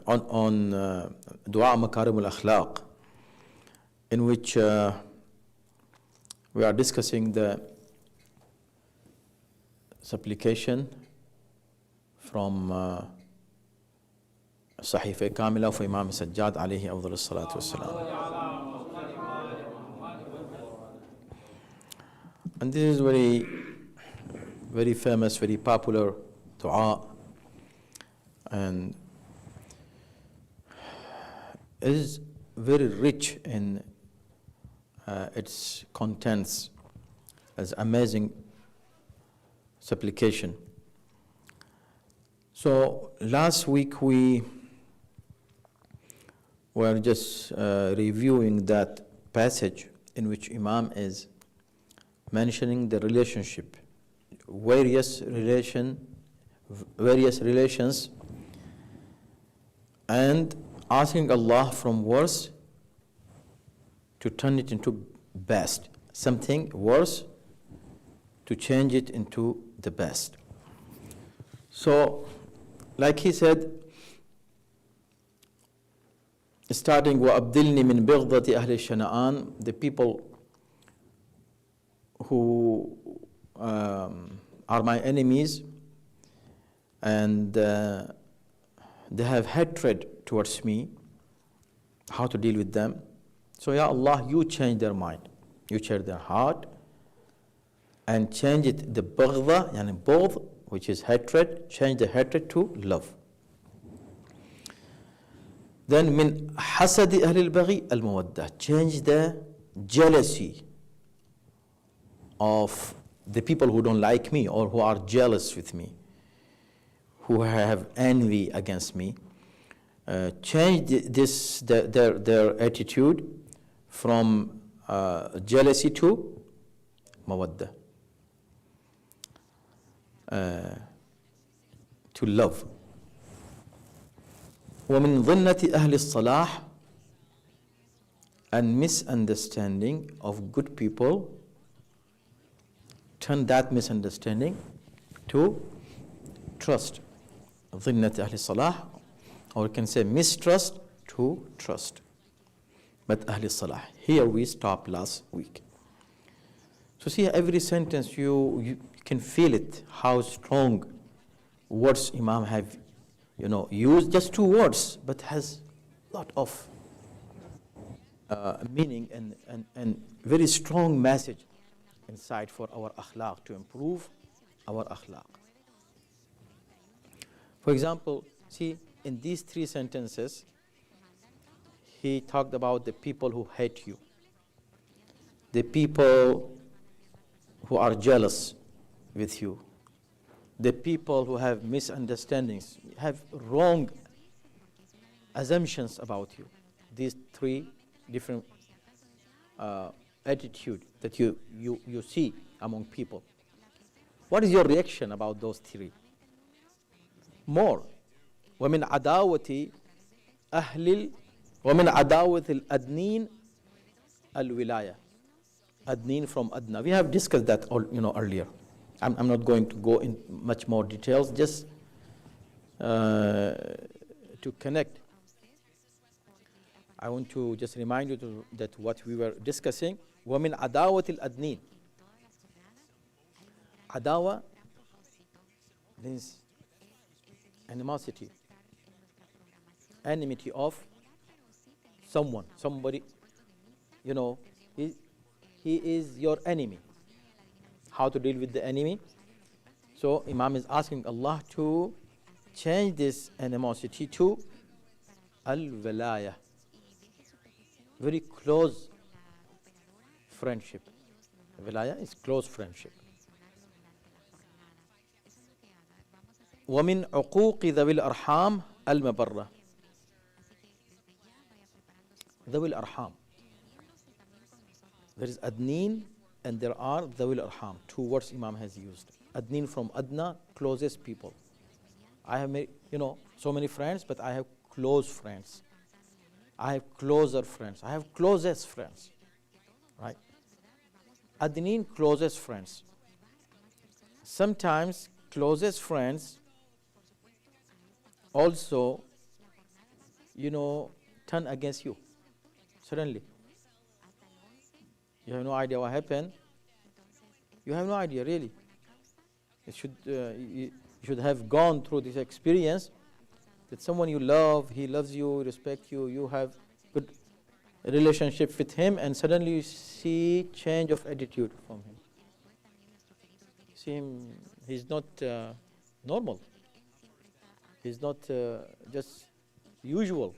on Dua Makarim al-Akhlaq, in which we are discussing the supplication from Sahifa Kamila of Imam Sajjad alayhi afdal salatu wassalam. And this is very famous, very popular dua, and is very rich in its contents, as amazing supplication. So last week we were just reviewing that passage in which Imam is mentioning the relationship, various relations, and asking Allah from worse to turn it into best, something worse to change it into the best. So, like he said, starting وَأَبْدِلْنِي مِنْ بِغْضَةِ أَهْلِ الشَّنَآنِ, the people who are my enemies and they have hatred towards me, how to deal with them. So, Ya Allah, you change their mind, you change their heart, and change it, the baghda, yani both, which is hatred, change the hatred to love. Then min hasadi ahli al-baghi al-mawaddah, change the jealousy of the people who don't like me or who are jealous with me, who have envy against me. Change their attitude from jealousy to mawaddah, to love. وَمِن ظِنَّةِ أَهْلِ الصَّلَاحِ, and misunderstanding of good people, turn that misunderstanding to trust. ظِنَّةِ أَهْلِ الصَّلَاحِ, or you can say mistrust to trust. But Ahl Salah. Here we stopped last week. So see, every sentence you can feel it, how strong words Imam have, used, just 2 words, but has a lot of meaning and very strong message inside for our akhlaq, to improve our akhlaq. For example, see, in these 3 sentences, he talked about the people who hate you, the people who are jealous with you, the people who have misunderstandings, have wrong assumptions about you. These 3 different attitude that you see among people. What is your reaction about those 3? More. وَمِنْ عَدَاوَةِ الْأَدْنِينَ الْوِلَايَةِ. Adneen from Adna. We have discussed that earlier. I'm not going to go in much more details, just to connect. I want to just remind you that what we were discussing, وَمِنْ عَدَاوَةِ الْأَدْنِينَ. Adawa means animosity, enmity of someone, somebody, he is your enemy. How to deal with the enemy? So Imam is asking Allah to change this animosity to al-walaya, very close friendship. Walaya is close friendship. وَمِنْ عُقُوقِ ذَوِي الْأَرْحَامِ الْمَبَرَّةِ. ذَوِي الْأَرْحَامِ. There is Adneen and there are ذَوِي الْأَرْحَامِ. 2 words Imam has used. Adneen from Adna, closest people. I have so many friends, but I have close friends. I have closer friends. I have closest friends. Right? Adneen, closest friends. Sometimes closest friends also turn against you. Suddenly. You have no idea what happened. You have no idea, really. You should have gone through this experience that someone you love, he loves you, respects you, you have good relationship with him, and suddenly you see change of attitude from him. See him, he's not normal. He's not just usual.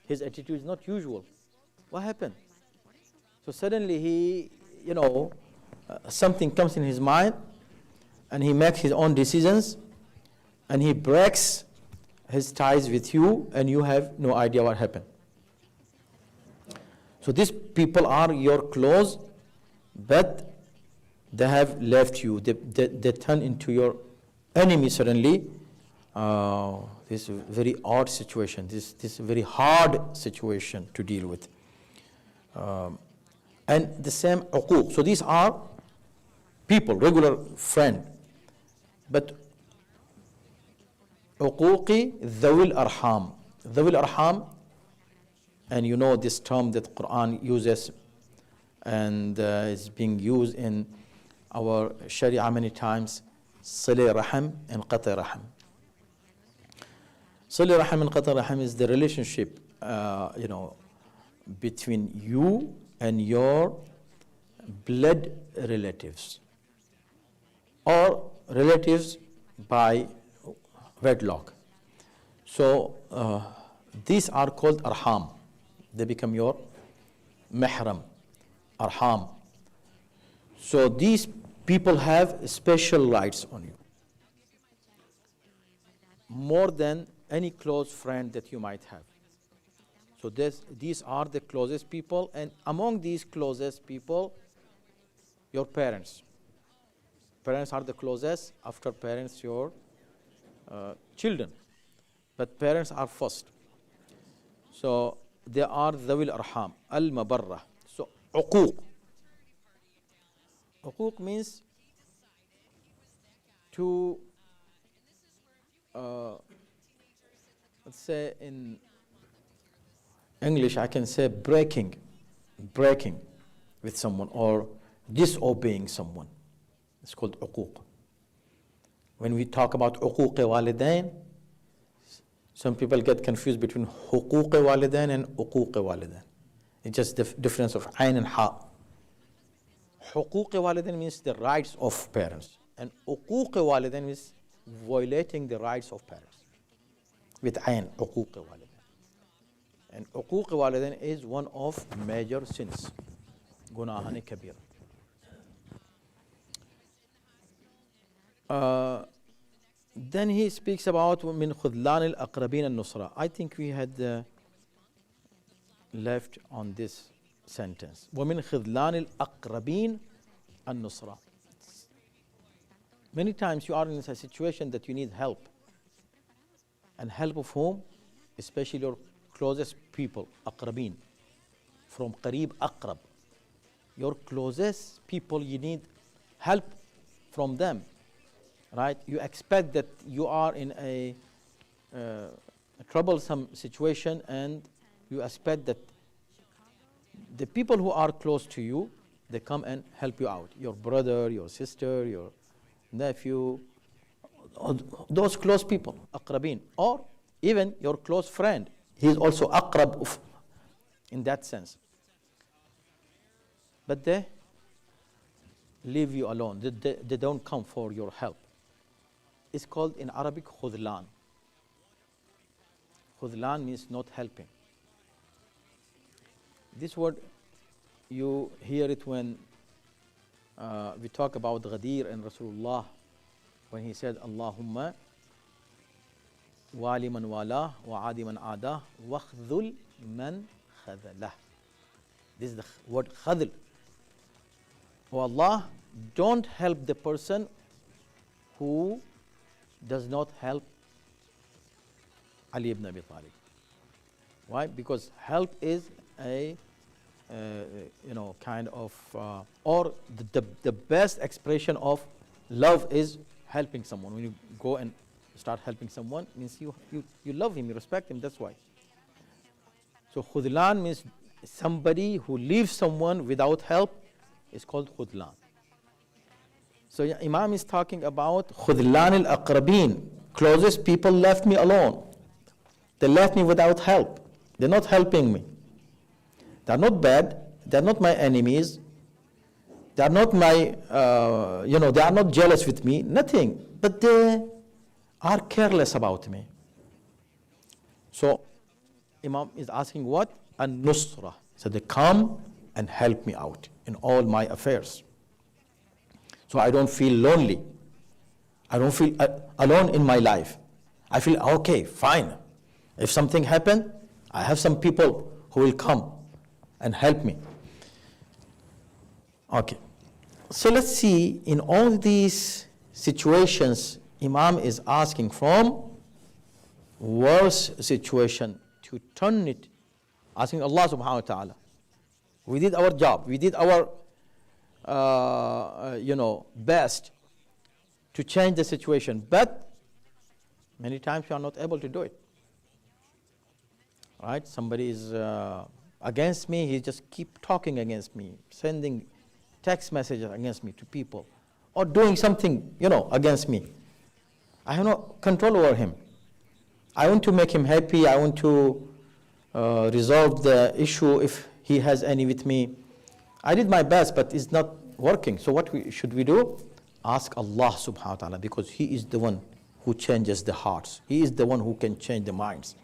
His attitude is not usual. What happened? So suddenly he, something comes in his mind, and he makes his own decisions, and he breaks his ties with you, and you have no idea what happened. So these people are your close, but they have left you. They turn into your enemy suddenly. This very odd situation, this very hard situation to deal with. And the same uquq. So these are people, regular friend. But uquqi dhawil arham. Dhawil arham, and you know this term that Quran uses and is being used in our Sharia many times, Sili Rahim and Qati Rahim. Sili Rahim and Qati Rahim is the relationship, between you and your blood relatives, or relatives by wedlock. So these are called arham. They become your mahram, arham. So these people have special rights on you, more than any close friend that you might have. So these are the closest people, and among these closest people, your parents. Parents are the closest, after parents your children, but parents are first. So they are dhawil arham, al-mabarrah. So uquq. Uquq means to, let's say in English I can say breaking with someone, or disobeying someone. It's called uquq. When we talk about uquq walidain, some people get confused between huquq walidain and uquq walidain. It's just the difference of ayn and ha. Huquq walidain means the rights of parents, and uquq walidain means violating the rights of parents. With ayn, uquq walidain. And uquq walidain is one of major sins. Gunahan kabir. Then he speaks about min khudlan al-aqrabin al-nusra. I think we had left on this sentence. وَمِنْ خِذْلَانِ الْأَقْرَبِينَ النُّصْرَةِ. Many times you are in a situation that you need help. And help of whom? Especially your closest people, aqrabin. From qareeb, aqrab. Your closest people, you need help from them. Right? You expect that you are in a troublesome situation, and you expect that the people who are close to you, they come and help you out. Your brother, your sister, your nephew, those close people, aqrabin. Or even your close friend, he is also aqrab in that sense. But they leave you alone. They don't come for your help. It's called in Arabic khudlan. Khudlan means not helping. This word, you hear it when we talk about Ghadir and Rasulullah, when he said, Allahumma wali man wala wa adi man ada wa khudhul man khadhalah. This is the word khadhl. Oh Allah, don't help the person who does not help Ali ibn Abi Talib. Why? Because help is a kind of or the best expression of love is helping someone. When you go and start helping someone, means you love him, you respect him. That's why. So khudlan means somebody who leaves someone without help is called khudlan. So Imam is talking about khudlan al-aqrabin, closest people left me alone. They left me without help. They're not helping me. They're not bad. They're not my enemies. They are not my, they are not jealous with me, nothing. But they are careless about me. So Imam is asking what? An-nusra. So they come and help me out in all my affairs. So I don't feel lonely. I don't feel alone in my life. I feel, okay, fine. If something happened, I have some people who will come and help me. Okay. So let's see, in all these situations, Imam is asking from worse situation to turn it, asking Allah subhanahu wa ta'ala. We did our job. We did our, best to change the situation. But many times we are not able to do it. Right? Somebody is against me. He just keep talking against me, sending text messages against me to people, or doing something, against me. I have no control over him. I want to make him happy. I want to resolve the issue if he has any with me. I did my best, but it's not working. So what should we do? Ask Allah subhanahu wa ta'ala, because He is the one who changes the hearts. He is the one who can change the minds.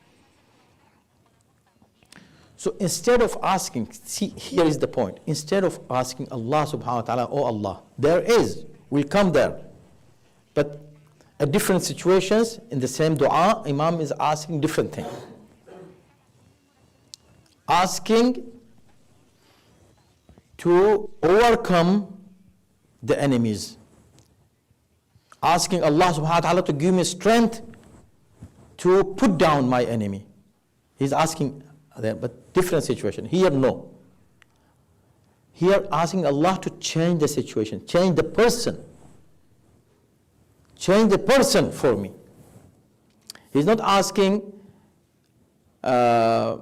So instead of asking, see, here is the point. Instead of asking Allah subhanahu wa ta'ala, oh Allah, there is, we'll come there. But at different situations, in the same dua, Imam is asking different things. Asking to overcome the enemies. Asking Allah subhanahu wa ta'ala to give me strength to put down my enemy. He's asking that, but different situation. Here, no. Here, asking Allah to change the situation, change the person. Change the person for me. He's not asking the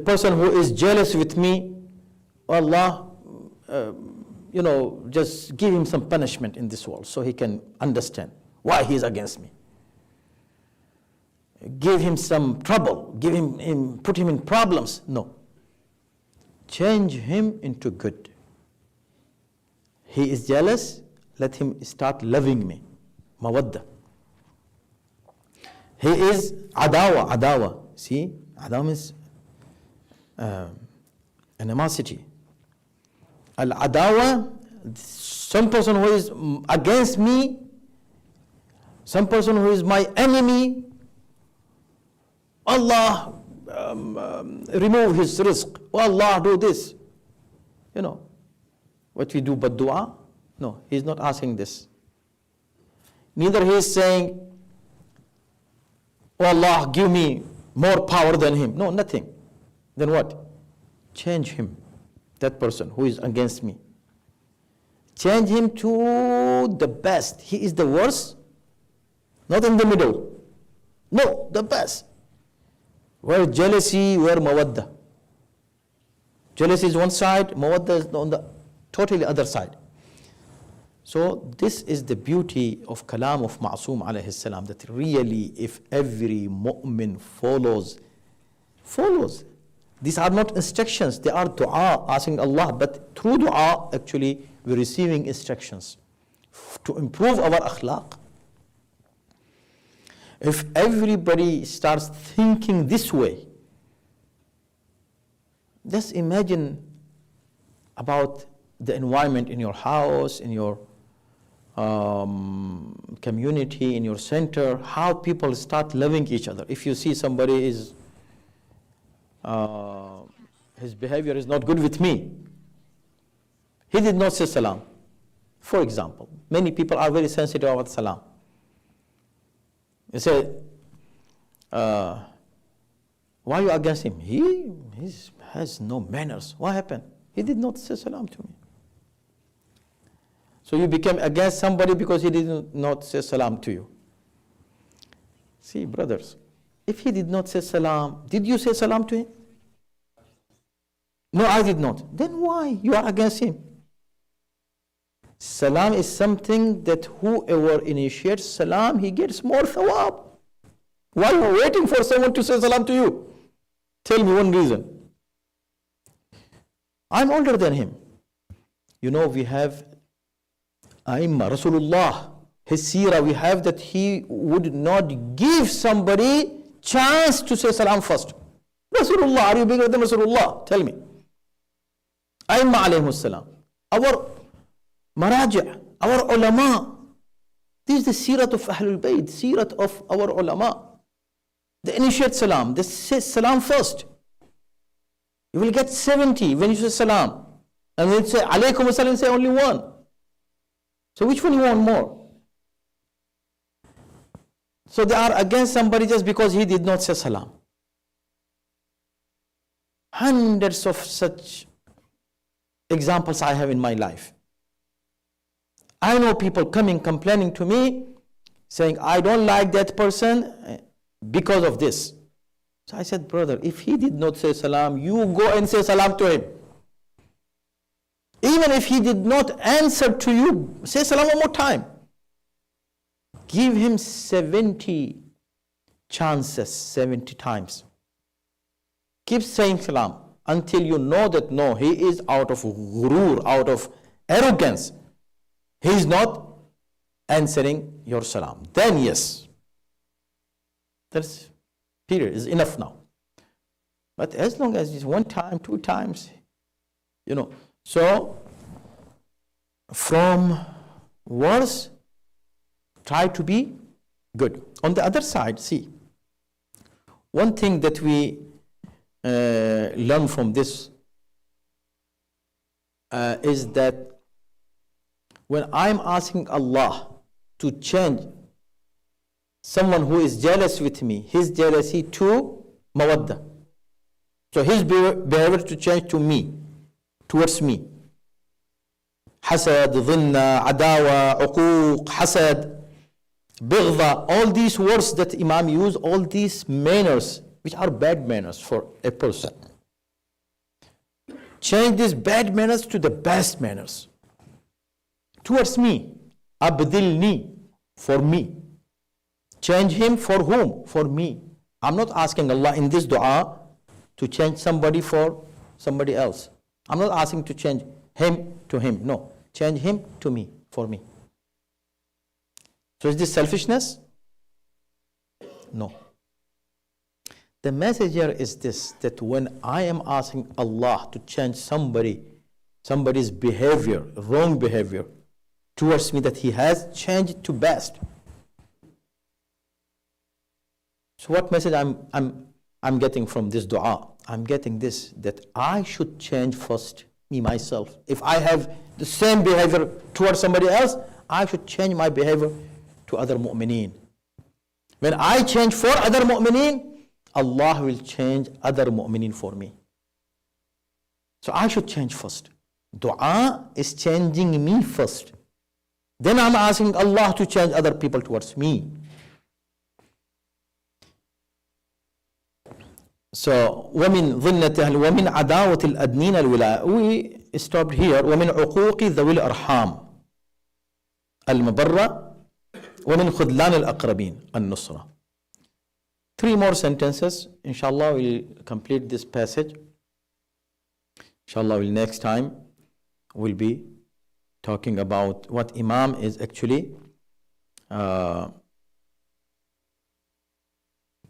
person who is jealous with me, Allah, just give him some punishment in this world so he can understand why he is against me. Give him some trouble, put him in problems. No. Change him into good. He is jealous, let him start loving me. Mawadda. He is adawa. See, adawa means animosity. Al-adawa, some person who is against me, some person who is my enemy, Allah remove his rizq. Oh Allah, do this. What we do but dua? No, he's not asking this. Neither he is saying, oh Allah, give me more power than him. No, nothing. Then what? Change him, that person who is against me. Change him to the best. He is the worst, not in the middle. No, the best. Where jealousy, where mawadda. Jealousy is one side, mawadda is on the totally other side. So this is the beauty of kalam of Ma'soom alayhi salam, that really if every mu'min follows. These are not instructions, they are dua, asking Allah, but through dua actually we're receiving instructions to improve our akhlaq. If everybody starts thinking this way, just imagine about the environment in your house, in your community, in your center, how people start loving each other. If you see somebody is, his behavior is not good with me, he did not say salam. For example, many people are very sensitive about salam. You say, why are you against him? He has no manners. What happened? He did not say salam to me. So you became against somebody because he did not say salam to you. See, brothers, if he did not say salam, did you say salam to him? No, I did not. Then why? You are against him. Salam is something that whoever initiates salam, he gets more thawab. Why are you waiting for someone to say salam to you? Tell me one reason. I'm older than him. You know, we have Aimma, Rasulullah, his seerah, we have that he would not give somebody chance to say salam first. Rasulullah, are you bigger than Rasulullah? Tell me. Aimma alayhimus salam. Our maraja', our ulama. This is the seerat of Ahlul Bayt, seerat of our ulama. They initiate salam. They say salam first. You will get 70 when you say salam. And when you say alaykum assalam, say only one. So which one you want more? So they are against somebody just because he did not say salam. Hundreds of such examples I have in my life. I know people coming complaining to me saying, I don't like that person because of this. So I said, brother, if he did not say salam, you go and say salam to him. Even if he did not answer to you, say salam one more time. Give him 70 chances, 70 times. Keep saying salam until you know that no, he is out of ghurur, out of arrogance. He is not answering your salam. Then yes, that's period is enough now. But as long as it's one time, two times, you know. So from words, try to be good. On the other side, see, one thing that we learn from this is that when I'm asking Allah to change someone who is jealous with me, his jealousy to mawadda. So his behavior to change to me, towards me. Hasad, dhinna, adawa, uquq, hasad, bighda, all these words that Imam use, all these manners, which are bad manners for a person. Change these bad manners to the best manners. Towards me, abdilni, for me. Change him for whom? For me. I'm not asking Allah in this dua to change somebody for somebody else. I'm not asking to change him to him. No. Change him to me, for me. So is this selfishness? No. The message here is this, that when I am asking Allah to change somebody's behavior, wrong behavior, towards me that he has changed to best. So what message I'm getting from this dua? I'm getting this, that I should change first, me myself. If I have the same behavior towards somebody else, I should change my behavior to other mu'mineen. When I change for other mu'mineen, Allah will change other mu'mineen for me. So I should change first. Dua is changing me first. Then I'm asking Allah to change other people towards me. So, وَمِنْ ظِلَّةِ وَمِنْ عَدَاوَةِ الْأَدْنِينَ الْوِلَاءِ. We stopped here. وَمِنْ عُقُوقِ ذَوِي الْأَرْحَامِ الْمَبَرَّةِ وَمِنْ خُذْلَانِ الْأَقْرَبِينَ النُّصْرَةِ. 3 more sentences. Inshallah, we'll complete this passage. Inshallah, next time we'll be talking about what Imam is actually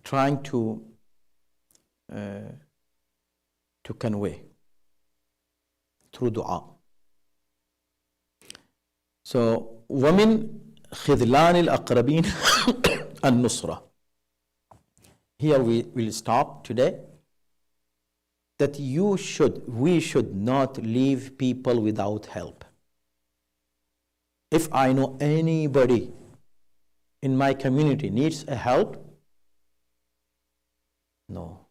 trying to convey through dua. So, وَمِنْ خِذْلَانِ الْأَقْرَبِينَ النُّصْرَةِ. Here we will stop today. That we should not leave people without help. If I know anybody in my community needs a help, no,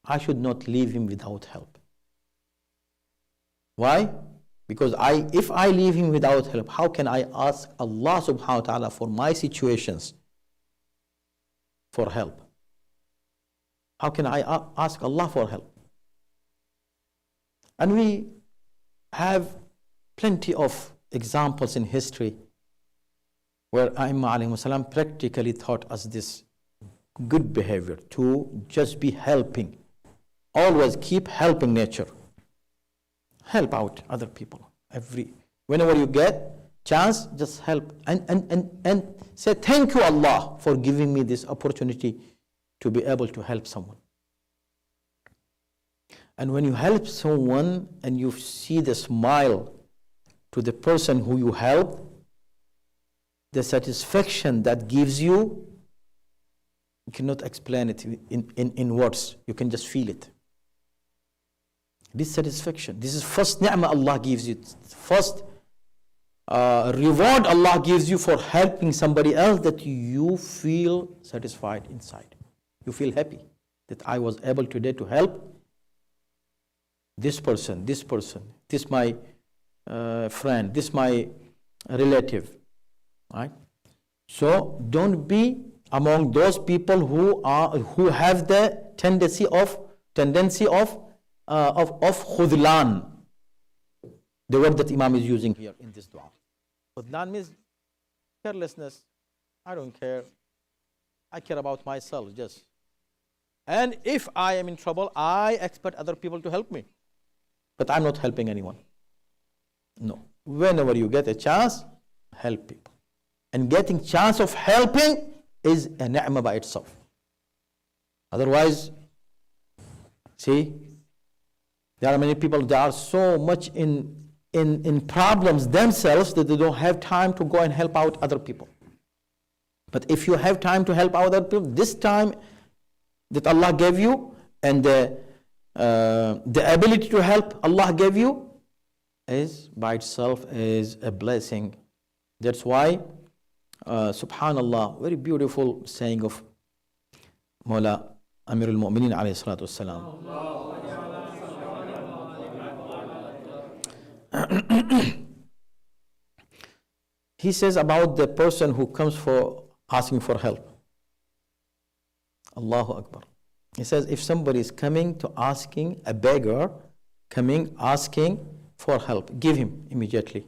I should not leave him without help. Why? Because if I leave him without help, how can I ask Allah subhanahu wa ta'ala for my situations for help? How can I ask Allah for help? And we have plenty of examples in history where Aimma alayhi salam practically taught us this good behavior, to just be helping. Always keep helping nature. Help out other people. Whenever you get chance, just help. And say, thank you Allah for giving me this opportunity to be able to help someone. And when you help someone and you see the smile to the person who you helped, the satisfaction that gives you, you cannot explain it in words. You can just feel it. This satisfaction, this is first ni'mah Allah gives you. First reward Allah gives you for helping somebody else, that you feel satisfied inside. You feel happy that I was able today to help this person, this my friend, this my relative. Right? So don't be among those people who have the tendency of khudlan, the word that Imam is using here in this dua. Khudlan means carelessness. I don't care. I care about myself just. And if I am in trouble, I expect other people to help me. But I'm not helping anyone. No. Whenever you get a chance, help people. And getting chance of helping is a ni'mah by itself. Otherwise, see, there are many people that are so much in problems themselves that they don't have time to go and help out other people. But if you have time to help out other people, this time that Allah gave you and the ability to help Allah gave you is by itself is a blessing. That's why, subhanallah, very beautiful saying of Mawla Amir al-Mu'mineen alayhi salatu wassalam. He says about the person who comes for asking for help. Allahu Akbar. He says, if somebody is coming to asking, a beggar asking for help, give him immediately.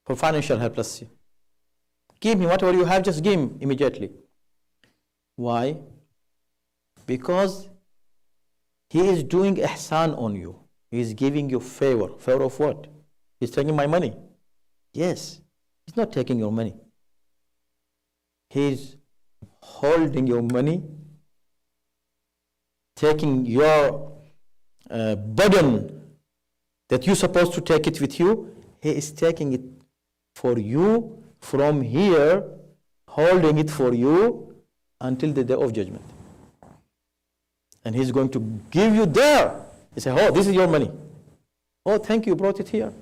For financial help, let's see. Give him whatever you have, just give him immediately. Why? Because he is doing ihsan on you. He is giving you favor. Favor of what? He's taking my money. Yes. He's not taking your money. He's holding your money, taking your burden that you're supposed to take it with you. He is taking it for you from here, holding it for you until the day of judgment. And he's going to give you there. He said, oh, this is your money. Oh, thank you, brought it here.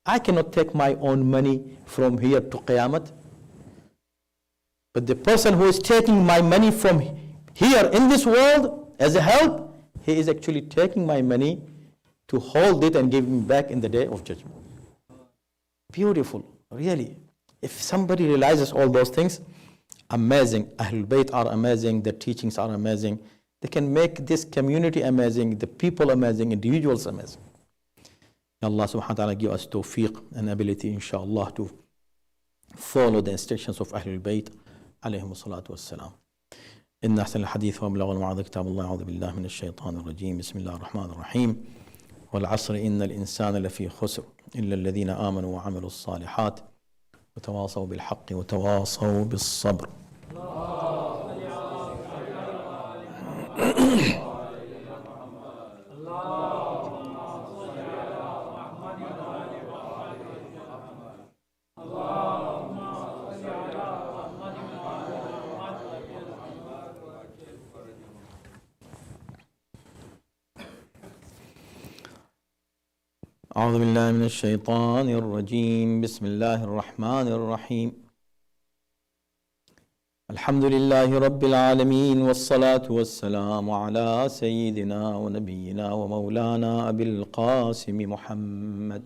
I cannot take my own money from here to Qiyamah. But the person who is taking my money from here in this world as a help, he is actually taking my money to hold it and give me back in the day of judgment. Beautiful, really. If somebody realizes all those things, amazing. Ahlul Bayt are amazing, their teachings are amazing. They can make this community amazing, the people amazing, individuals amazing. Allah subhanahu wa ta'ala give us tawfiq and ability, inshallah, to follow the instructions of Ahlul Bayt عليهم الصلاة والسلام. إن أحسن الحديث وأبلغ الوعظ كتاب الله. أعوذ بالله من الشيطان الرجيم. بسم الله الرحمن الرحيم. والعصر إن الإنسان لفي خسر إلا الذين آمنوا وعملوا الصالحات وتواصوا بالحق وتواصوا بالصبر. أعوذ بالله من الشيطان الرجيم. بسم الله الرحمن الرحيم. الحمد لله رب العالمين والصلاة والسلام على سيدنا ونبينا ومولانا أبي القاسم محمد.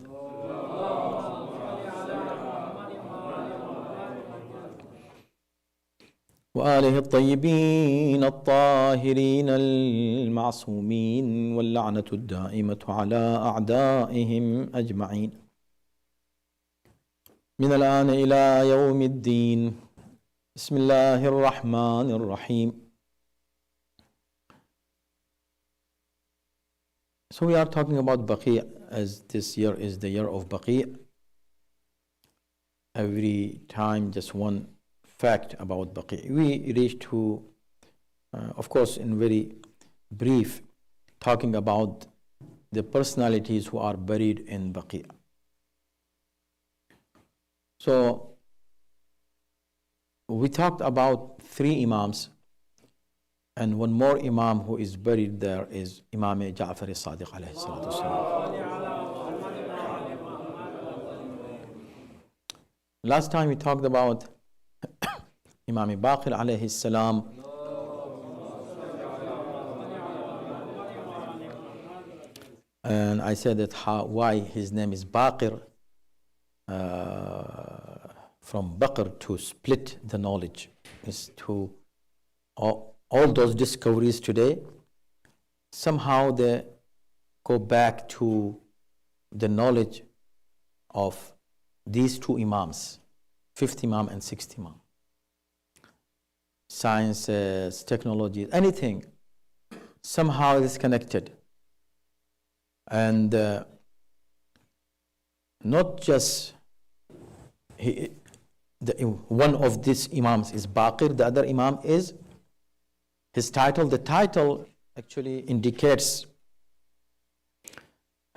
وآله الطيبين الطاهرين المعصومين واللعنة الدائمة على أعدائهم أجمعين من الآن إلى يوم الدين. بسم الله الرحمن الرحيم. So we are talking about Baqi, as this year is the year of Baqi. Every time just one fact about Baqi. We reach to, of course, in very brief, talking about the personalities who are buried in Baqi. So we talked about 3 Imams, and one more Imam who is buried there is Imam Ja'far as-Sadiq alayhi salatu wasalam. Last time we talked about Imam Baqir alayhi salam, and I said that why his name is Baqir, from Baqir, to split the knowledge, is to all those discoveries today, somehow they go back to the knowledge of these 2 Imams, 5th Imam and 6th Imam. Sciences, technology, anything, somehow it is connected. And not just one of these Imams is Baqir, the other Imam is his title. The title actually indicates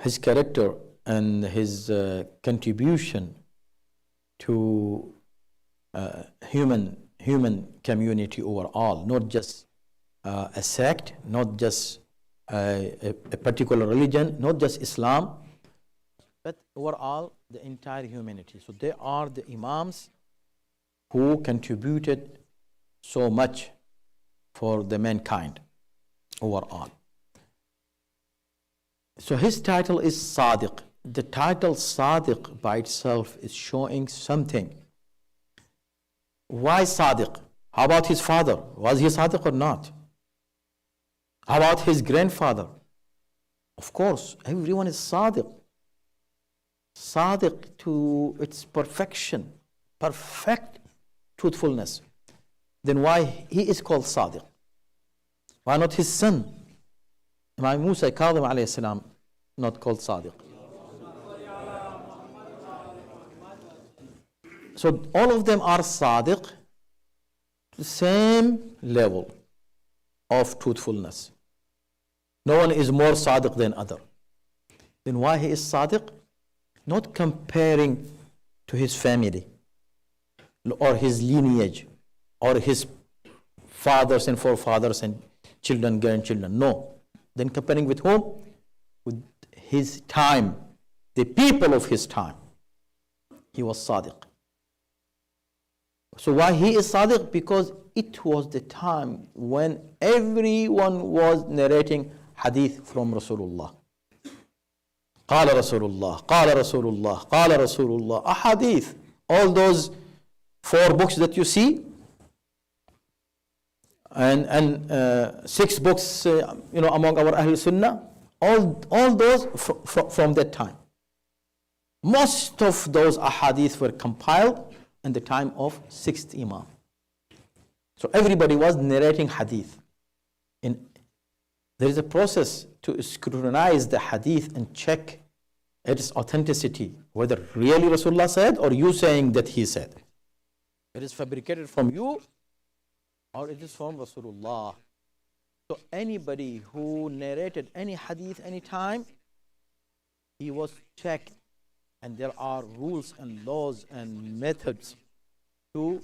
his character and his contribution to human community overall, not just a sect, not just a particular religion, not just Islam, but overall the entire humanity. So they are the Imams who contributed so much for the mankind overall. So his title is Sadiq. The title Sadiq by itself is showing something. Why Sadiq? How about his father? Was he Sadiq or not? How about his grandfather? Of course, everyone is Sadiq. Sadiq to its perfection, perfect truthfulness. Then why he is called Sadiq? Why not his son? Imam Musa Kadhim alayhi salam not called Sadiq? So all of them are Sadiq, the same level of truthfulness. No one is more Sadiq than other. Then why he is Sadiq? Not comparing to his family or his lineage or his fathers and forefathers and children, grandchildren. No. Then comparing with whom? With his time, the people of his time. He was Sadiq. So why he is Sadiq? Because it was the time when everyone was narrating hadith from Rasulullah. قال رسول الله, قال رسول الله, قال رسول الله, ahadith. All those 4 books that you see, and 6 books, among our Ahl Sunnah, all those from that time. Most of those ahadith were compiled in the time of 6th Imam. So everybody was narrating hadith. There is a process to scrutinize the hadith and check its authenticity, whether really Rasulullah said or you saying that he said. It is fabricated from you or it is from Rasulullah. So anybody who narrated any hadith anytime, he was checked, and there are rules and laws and methods to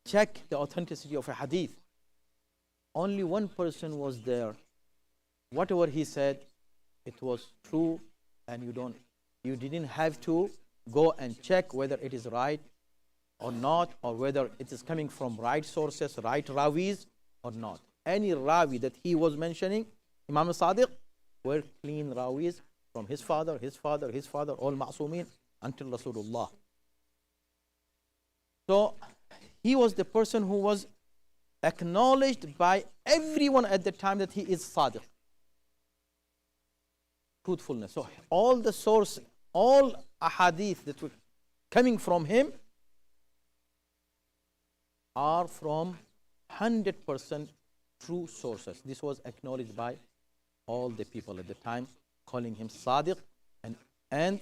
check the authenticity of a hadith. Only one person was there. Whatever he said, it was true, and you didn't have to go and check whether it is right or not, or whether it is coming from right sources, right ravis or not. Any rawi that he was mentioning, Imam Sadiq, were clean rawis from his father, all ma'soomeen until Rasulullah. So he was the person who was acknowledged by everyone at the time that he is Sadiq. Truthfulness. So all the source, all ahadith that were coming from him are from 100% true sources. This was acknowledged by all the people at the time, calling him Sadiq. And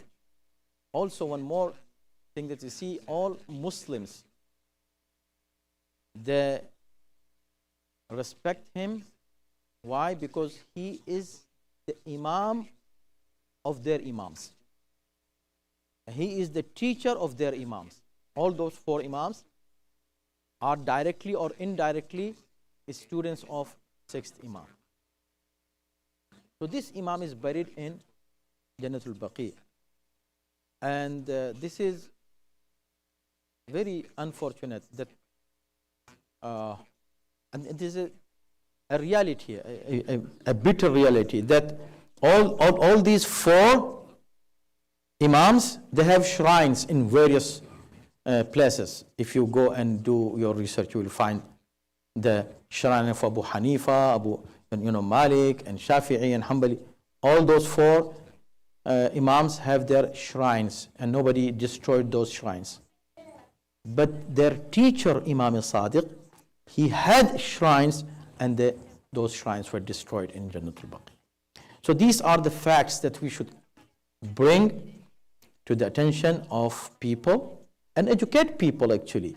also one more thing that you see, all Muslims, they respect him. Why? Because he is the Imam of their Imams. He is the teacher of their Imams. All those 4 Imams are directly or indirectly students of 6th Imam. So this Imam is buried in Jannatul Baqi. And this is very unfortunate that, and it is a reality, a bitter reality, that all these 4 Imams, they have shrines in various places. If you go and do your research, you will find the shrine of Abu Hanifa, Malik, and Shafi'i, and Hanbali. All those 4 Imams have their shrines, and nobody destroyed those shrines. But their teacher, Imam Sadiq, he had shrines, and those shrines were destroyed in Jannatul Baqi. So these are the facts that we should bring to the attention of people and educate people, actually.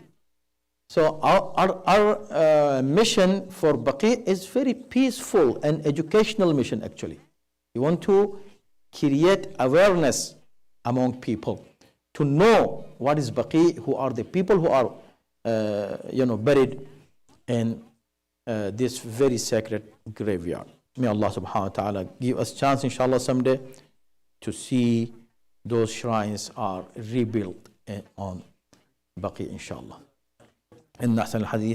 So our mission for Baqi is very peaceful and educational mission, actually. We want to create awareness among people to know what is Baqi, who are the people who are buried in this very sacred graveyard. May Allah subhanahu wa ta'ala give us chance, inshallah, someday to see those shrines are rebuilt on Baqi, inshallah. إن أحسن الحديث